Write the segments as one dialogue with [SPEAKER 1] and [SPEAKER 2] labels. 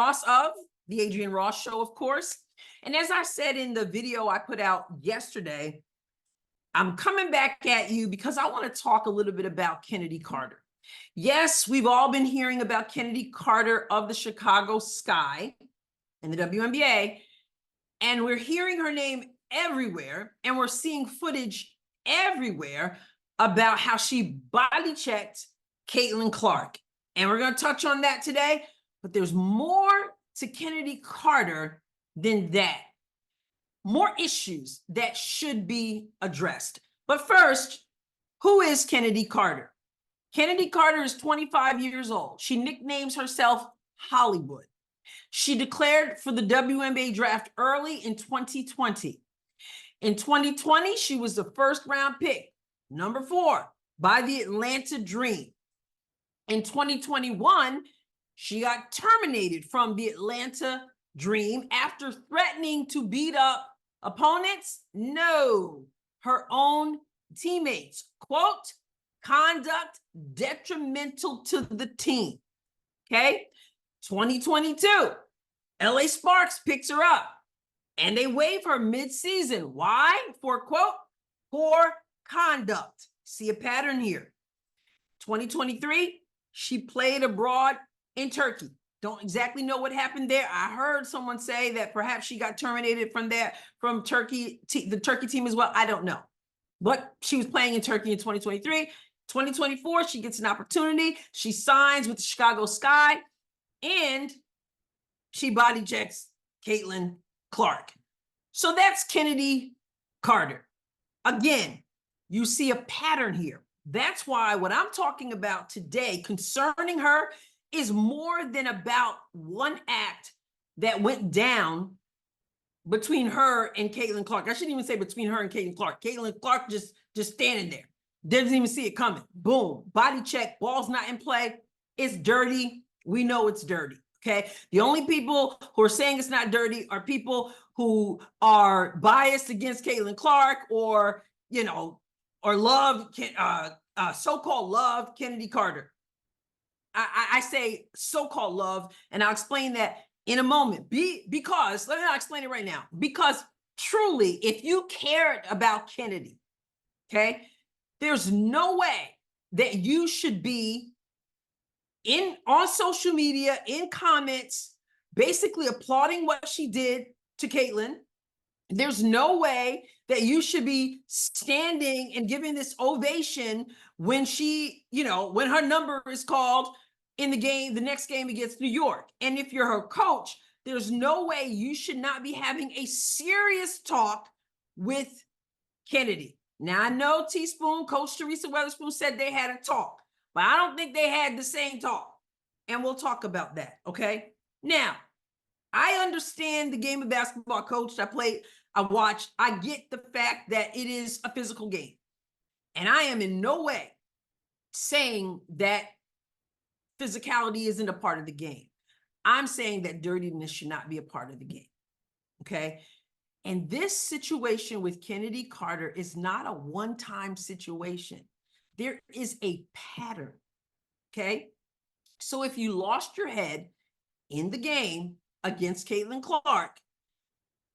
[SPEAKER 1] Ross of the Adrienne Ross Show, of course. And as I said in the video I put out yesterday, I'm coming back at you because I want to talk a little bit about Chennedy Carter. Yes, we've all been hearing about Chennedy Carter of the Chicago Sky and the WNBA, and we're hearing her name everywhere, and we're seeing footage everywhere about how she body checked Caitlin Clark. And we're going to touch on that today, but there's more to Chennedy Carter than that. More issues that should be addressed. But first, who is Chennedy Carter? Chennedy Carter is 25 years old. She nicknames herself Hollywood. She declared for the WNBA draft early in 2020. In 2020, she was the first round pick, number 4, by the Atlanta Dream. In 2021, she got terminated from the Atlanta Dream after threatening to beat up opponents? No, her own teammates. Quote, conduct detrimental to the team. Okay, 2022, LA Sparks picks her up and they waive her mid-season. Why? For quote, poor conduct. See a pattern here. 2023, she played abroad in Turkey. Don't exactly know what happened there. I heard someone say that perhaps she got terminated from Turkey, the Turkey team as well. I don't know. But she was playing in Turkey in 2023. 2024, she gets an opportunity. She signs with the Chicago Sky and she body checks Caitlin Clark. So that's Chennedy Carter. Again, you see a pattern here. That's why what I'm talking about today concerning her is more than about one act that went down between her and Caitlin Clark. I shouldn't even say between her and Caitlin Clark. Caitlin Clark just standing there. Doesn't even see it coming. Boom, body check, ball's not in play. It's dirty. We know it's dirty, okay? The only people who are saying it's not dirty are people who are biased against Caitlin Clark or, you know, or love, so-called love Chennedy Carter. I say so-called love, and I'll explain that in a moment. Because, let me not explain it right now. Because truly, if you cared about Chennedy, okay, there's no way that you should be on social media, in comments, basically applauding what she did to Caitlin. There's no way that you should be standing and giving this ovation when she, you know, when her number is called in the game, the next game against New York. And if you're her coach, there's no way you should not be having a serious talk with Chennedy. Now, I know Teaspoon, Coach Teresa Weatherspoon said they had a talk, but I don't think they had the same talk. And we'll talk about that, okay? Now, I understand the game of basketball. Coach, I played, I watched. I get the fact that it is a physical game. And I am in no way saying that physicality isn't a part of the game. I'm saying that dirtiness should not be a part of the game, okay? And this situation with Chennedy Carter is not a one-time situation. There is a pattern, okay? So if you lost your head in the game against Caitlin Clark,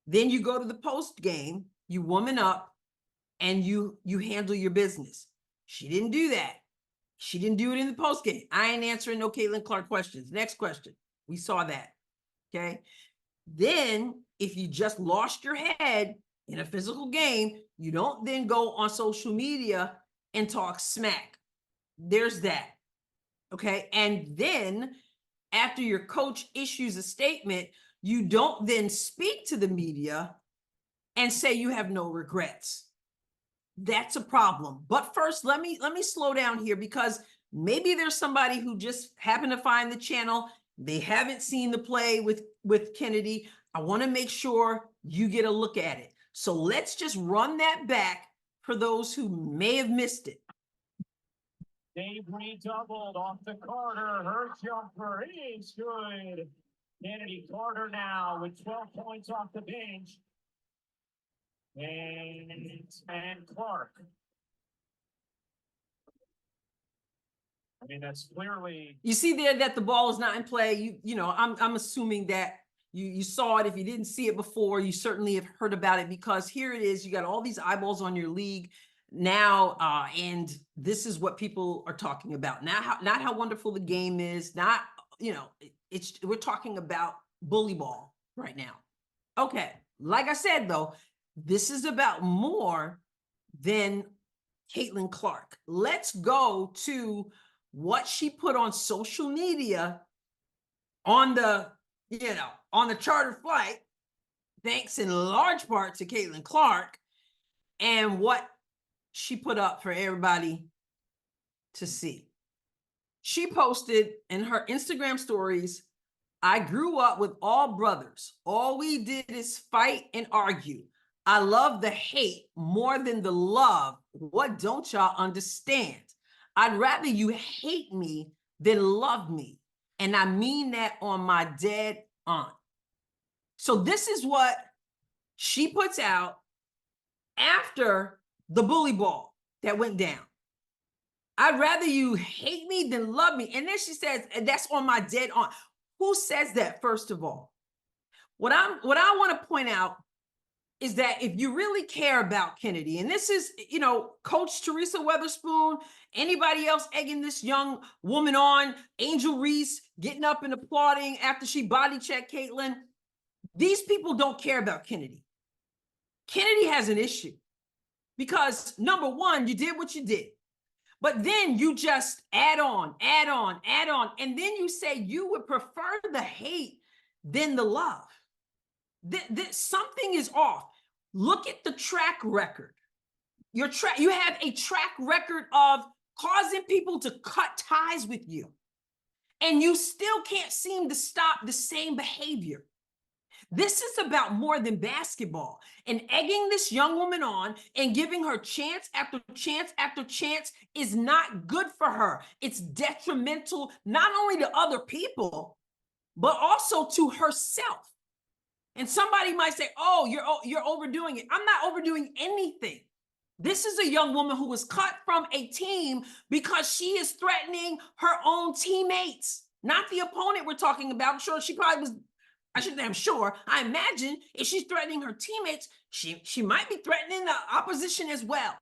[SPEAKER 1] then you go to the post game, you woman up, and you handle your business. She didn't do that. She didn't do it in the post game. I ain't answering no Caitlin Clark questions. Next question. We saw that, okay? Then if you just lost your head in a physical game, you don't then go on social media and talk smack. There's that, okay? And then after your coach issues a statement, you don't then speak to the media and say you have no regrets. That's a problem. But first, let me slow down here because maybe there's somebody who just happened to find the channel. They haven't seen the play with Chennedy. I want to make sure you get a look at it. So let's just run that back for those who may have missed it.
[SPEAKER 2] Dave redoubled off the Carter. Her jumper is good. Chennedy Carter now with 12 points off the bench. And Clark. I mean, that's clearly.
[SPEAKER 1] You see there that the ball is not in play. You know, I'm assuming that you saw it. If you didn't see it before, you certainly have heard about it, because here it is. You got all these eyeballs on your league now, and this is what people are talking about. Not how wonderful the game is. Not, you know, we're talking about bully ball right now. Okay, like I said though, this is about more than Caitlin Clark. Let's go to what she put on social media on the, on the charter flight, thanks in large part to Caitlin Clark, and what she put up for everybody to see. She posted in her Instagram stories, "I grew up with all brothers. All we did is fight and argue. I love the hate more than the love. What don't y'all understand? I'd rather you hate me than love me. And I mean that on my dead aunt." So this is what she puts out after the bully ball that went down. "I'd rather you hate me than love me." And then she says, "And that's on my dead aunt." Who says that, first of all? What I want to point out is that if you really care about Kennedy, and this is, Coach Teresa Weatherspoon, anybody else egging this young woman on, Angel Reese getting up and applauding after she body checked Caitlin, these people don't care about Kennedy. Kennedy has an issue because, number one, you did what you did, but then you just add on, and then you say you would prefer the hate than the love. Something is off. Look at the track record. You have a track record of causing people to cut ties with you, and you still can't seem to stop the same behavior. This is about more than basketball, and egging this young woman on and giving her chance after chance after chance is not good for her. It's detrimental not only to other people, but also to herself. And somebody might say, "Oh, you're overdoing it." I'm not overdoing anything. This is a young woman who was cut from a team because she is threatening her own teammates, not the opponent we're talking about. I'm sure she probably was, I imagine if she's threatening her teammates, she might be threatening the opposition as well.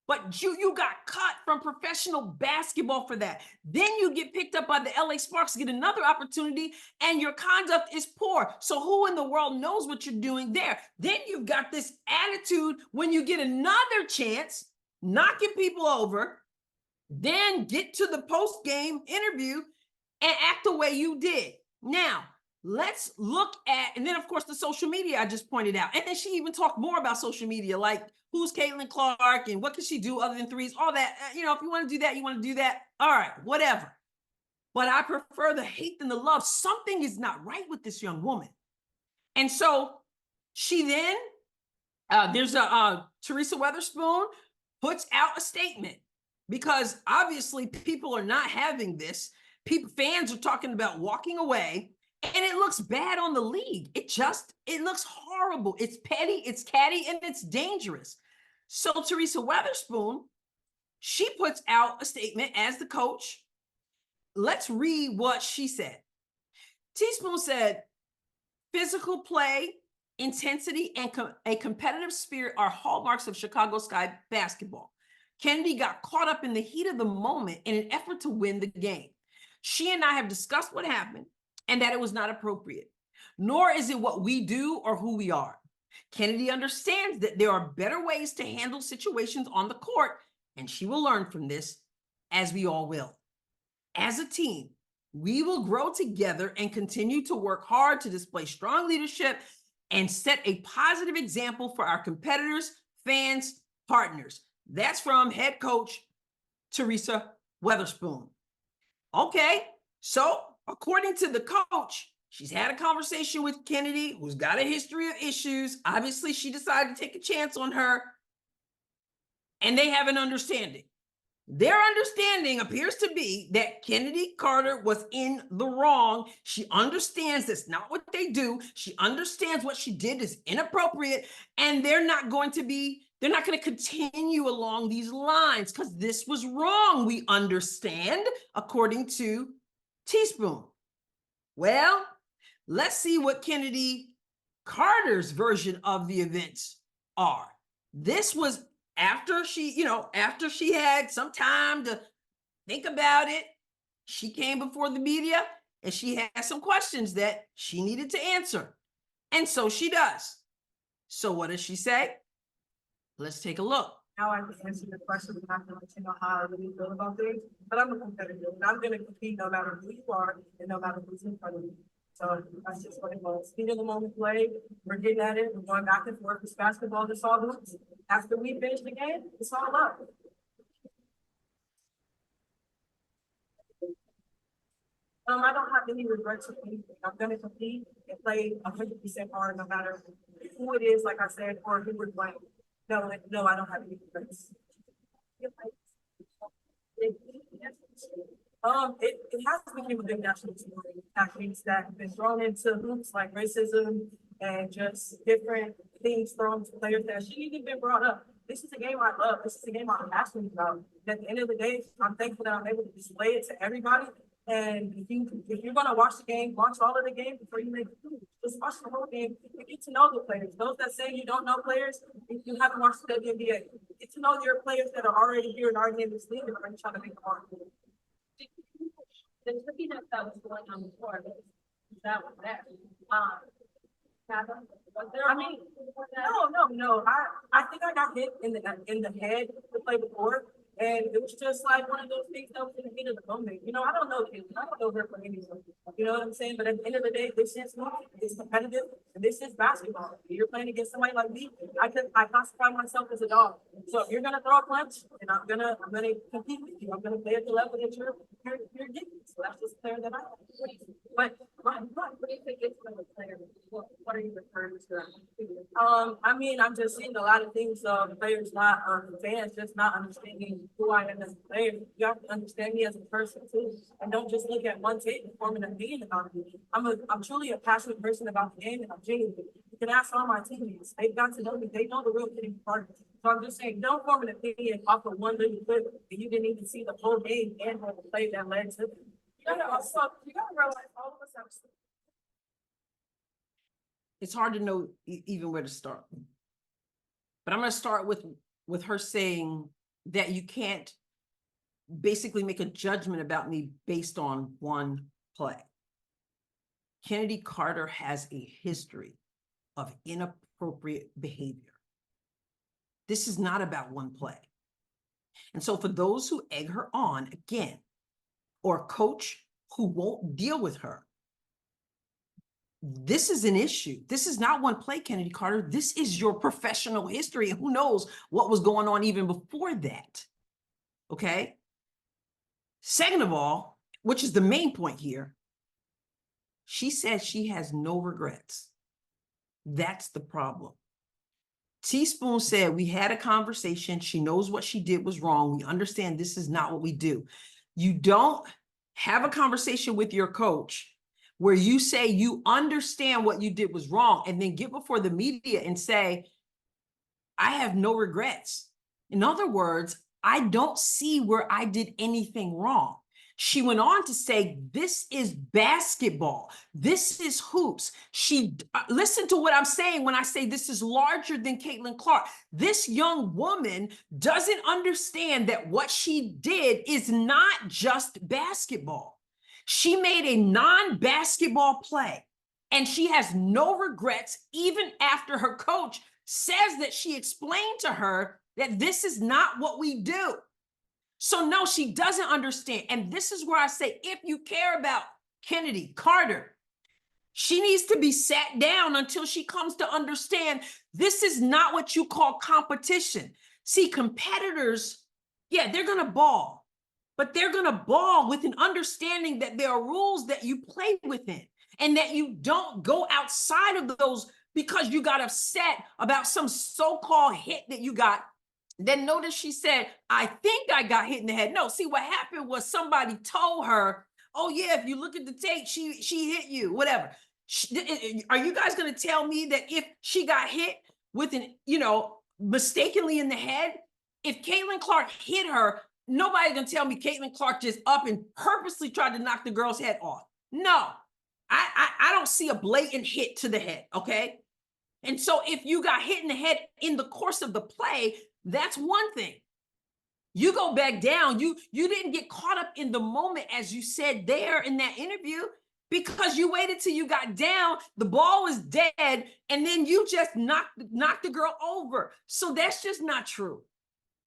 [SPEAKER 1] But you got cut from professional basketball for that. Then you get picked up by the LA Sparks, get another opportunity, and your conduct is poor. So who in the world knows what you're doing there? Then you've got this attitude when you get another chance, knocking people over, then get to the post-game interview and act the way you did. Now, let's look at, and then of course the social media I just pointed out. And then she even talked more about social media, like who's Caitlin Clark and what can she do other than threes, all that. If you want to do that, you want to do that. All right, whatever. But I prefer the hate than the love. Something is not right with this young woman. And so she then, there's Teresa Weatherspoon puts out a statement, because obviously people are not having this. Fans are talking about walking away. And it looks bad on the league. It looks horrible. It's petty, it's catty, and it's dangerous. So Teresa Weatherspoon, she puts out a statement as the coach. Let's read what she said. Teaspoon said, "Physical play, intensity, and a competitive spirit are hallmarks of Chicago Sky basketball. Kennedy got caught up in the heat of the moment in an effort to win the game. She and I have discussed what happened, and that it was not appropriate, nor is it what we do or who we are. Kennedy understands that there are better ways to handle situations on the court, and she will learn from this, as we all will. As a team, we will grow together and continue to work hard to display strong leadership and set a positive example for our competitors, fans, partners." That's from head coach Teresa Weatherspoon. Okay, so according to the coach, she's had a conversation with Kennedy, who's got a history of issues. Obviously, she decided to take a chance on her, and they have an understanding. Their understanding appears to be that Chennedy Carter was in the wrong. She understands that's not what they do. She understands what she did is inappropriate, and they're not going to be They're not going to continue along these lines because this was wrong, we understand, according to Teaspoon. Well, let's see what Chennedy Carter's version of the events are. This was after after she had some time to think about it. She came before the media and she had some questions that she needed to answer. And so she does. So what does she say? Let's take a look.
[SPEAKER 3] Now I can answer the question, and I can let you know how I really feel about things. But I'm a competitor, and I'm going to compete no matter who you are and no matter who's in front of me. So that's just what it was. Speed of the moment play. We're getting at it. We're going back and forth. It's basketball. It's all hoops. After we finish the game, it's all up. I don't have any regrets of anything. I'm going to compete and play 100% hard, no matter who it is, like I said, or who we're playing. No, I don't have any regrets. It has become a big national story. Athletes that have been thrown into hoops like racism and just different things thrown to players that shouldn't even been brought up. This is a game I love. This is a game I'm passionate about. At the end of the day, I'm thankful that I'm able to display it to everybody. And if you're gonna watch the game, watch all of the game before you make it. Just watch the whole game and get to know the players. Those that say you don't know players, if you haven't watched the WNBA, get to know your players that are already here and already in this league and are trying to make a mark.
[SPEAKER 4] The trickiness that was going on before, that was there.
[SPEAKER 3] I mean, no. I think I got hit in the head to play before. And it was just like one of those things that was in the heat of the moment. I don't know kids. I don't know her for anyone. You know what I'm saying? But at the end of the day, this is it's competitive and this is basketball. If you're playing against somebody like me, I classify myself as a dog. So if you're gonna throw a punch and I'm gonna compete with you, I'm gonna play at the level that you're getting. So that's just the player that I am. But
[SPEAKER 4] What do you think it's from the player? What are you referring to?
[SPEAKER 3] I mean, I'm just seeing a lot of things. Players not fans just not understanding who I am as a player. You have to understand me as a person too, and don't just look at one tape and form an opinion about me. I'm truly a passionate person about the game, and I'm genuine. You can ask all my teammates; they've got to know me. They know the real Chennedy Carter. So I'm just saying, don't form an opinion off of one little clip that you didn't even see the whole game and the play that led to it. You gotta realize all of us have.
[SPEAKER 1] It's hard to know even where to start. But I'm going to start with her saying that you can't basically make a judgment about me based on one play. Chennedy Carter has a history of inappropriate behavior. This is not about one play. And so for those who egg her on again, or a coach who won't deal with her, this is an issue. This is not one play, Chennedy Carter. This is your professional history. And who knows what was going on even before that. Okay. Second of all, which is the main point here, she says she has no regrets. That's the problem. Teaspoon said, we had a conversation. She knows what she did was wrong. We understand this is not what we do. You don't have a conversation with your coach where you say you understand what you did was wrong and then get before the media and say, I have no regrets. In other words, I don't see where I did anything wrong. She went on to say, this is basketball. This is hoops. Listen to what I'm saying when I say this is larger than Caitlin Clark. This young woman doesn't understand that what she did is not just basketball. She made a non-basketball play and she has no regrets even after her coach says that she explained to her that this is not what we do. So no, she doesn't understand. And this is where I say, if you care about Chennedy Carter, she needs to be sat down until she comes to understand this is not what you call competition. See, competitors, yeah, they're going to ball, but they're going to ball with an understanding that there are rules that you play within and that you don't go outside of those because you got upset about some so-called hit that you got. Then notice she said, I think I got hit in the head. No, see what happened was somebody told her, oh yeah, if you look at the tape, she hit you, whatever. Are you guys going to tell me that if she got hit with an, mistakenly in the head. If Caitlin Clark hit her, nobody's gonna tell me Caitlin Clark just up and purposely tried to knock the girl's head off. No, I don't see a blatant hit to the head, okay? And so if you got hit in the head in the course of the play, that's one thing. You go back down, you didn't get caught up in the moment, as you said there in that interview, because you waited till you got down, the ball was dead, and then you just knocked the girl over. So that's just not true.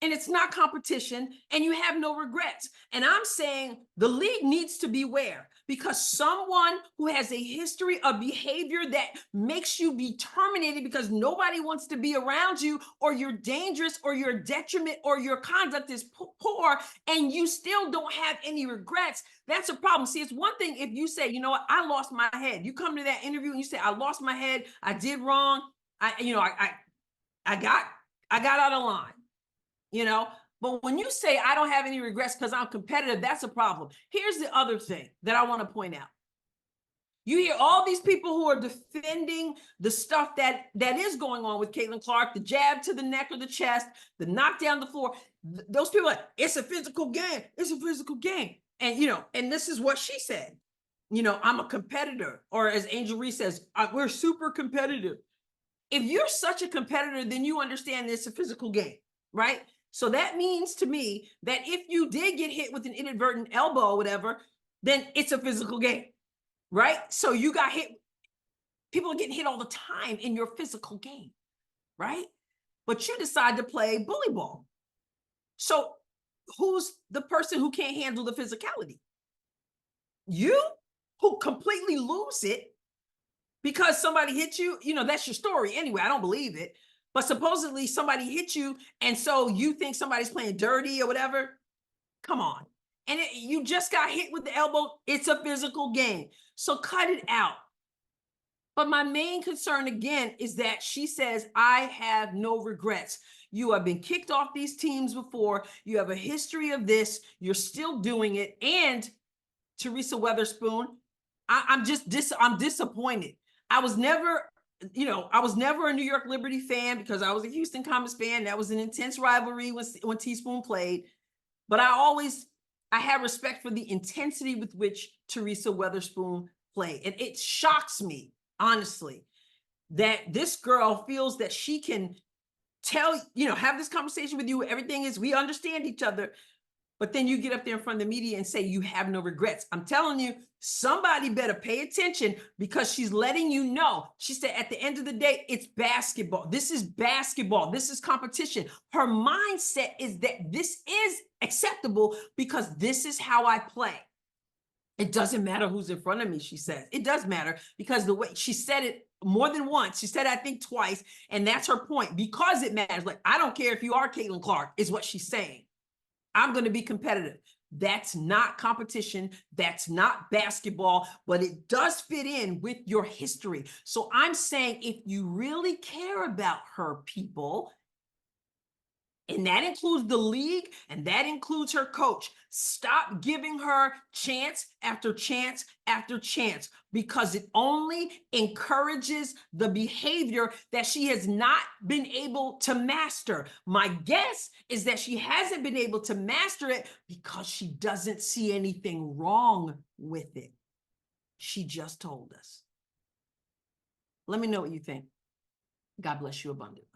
[SPEAKER 1] And it's not competition, and you have no regrets. And I'm saying the league needs to beware, because someone who has a history of behavior that makes you be terminated because nobody wants to be around you, or you're dangerous, or your detriment, or your conduct is poor, and you still don't have any regrets, that's a problem. See, it's one thing if you say, you know what, I lost my head. You come to that interview and you say, I lost my head, I did wrong, I got out of line. You know, but when you say I don't have any regrets because I'm competitive, that's a problem. Here's the other thing that I want to point out. You hear all these people who are defending the stuff that is going on with Caitlin Clark, the jab to the neck or the chest, the knock down the floor. Those people are like, it's a physical game. It's a physical game. And, you know, and this is what she said. You know, I'm a competitor. Or as Angel Reese says, we're super competitive. If you're such a competitor, then you understand it's a physical game, right? So that means to me that if you did get hit with an inadvertent elbow or whatever, then it's a physical game, right? So you got hit. People are getting hit all the time in your physical game, right? But you decide to play bully ball. So who's the person who can't handle the physicality? You, who completely lose it because somebody hit you. You know, that's your story anyway. I don't believe it. But supposedly somebody hit you, and so you think somebody's playing dirty or whatever. Come on. And you just got hit with the elbow. It's a physical game. So cut it out. But my main concern again is that she says, I have no regrets. You have been kicked off these teams before. You have a history of this. You're still doing it. And Teresa Weatherspoon, I'm disappointed. I was never a New York Liberty fan because I was a Houston Comets fan. That was an intense rivalry when Teaspoon played. But I had respect for the intensity with which Teresa Weatherspoon played. And it shocks me, honestly, that this girl feels that she can have this conversation with you. Everything is, we understand each other. But then you get up there in front of the media and say you have no regrets. I'm telling you, somebody better pay attention, because she's letting you know. She said at the end of the day, it's basketball. This is basketball. This is competition. Her mindset is that this is acceptable because this is how I play. It doesn't matter who's in front of me, she says. It does matter, because the way she said it more than once, she said, I think twice, and that's her point, because it matters. Like, I don't care if you are Caitlin Clark, is what she's saying. I'm going to be competitive. That's not competition. That's not basketball, but it does fit in with your history. So I'm saying, if you really care about her, people, and that includes the league, and that includes her coach, stop giving her chance after chance after chance, because it only encourages the behavior that she has not been able to master. My guess is that she hasn't been able to master it because she doesn't see anything wrong with it. She just told us. Let me know what you think. God bless you abundantly.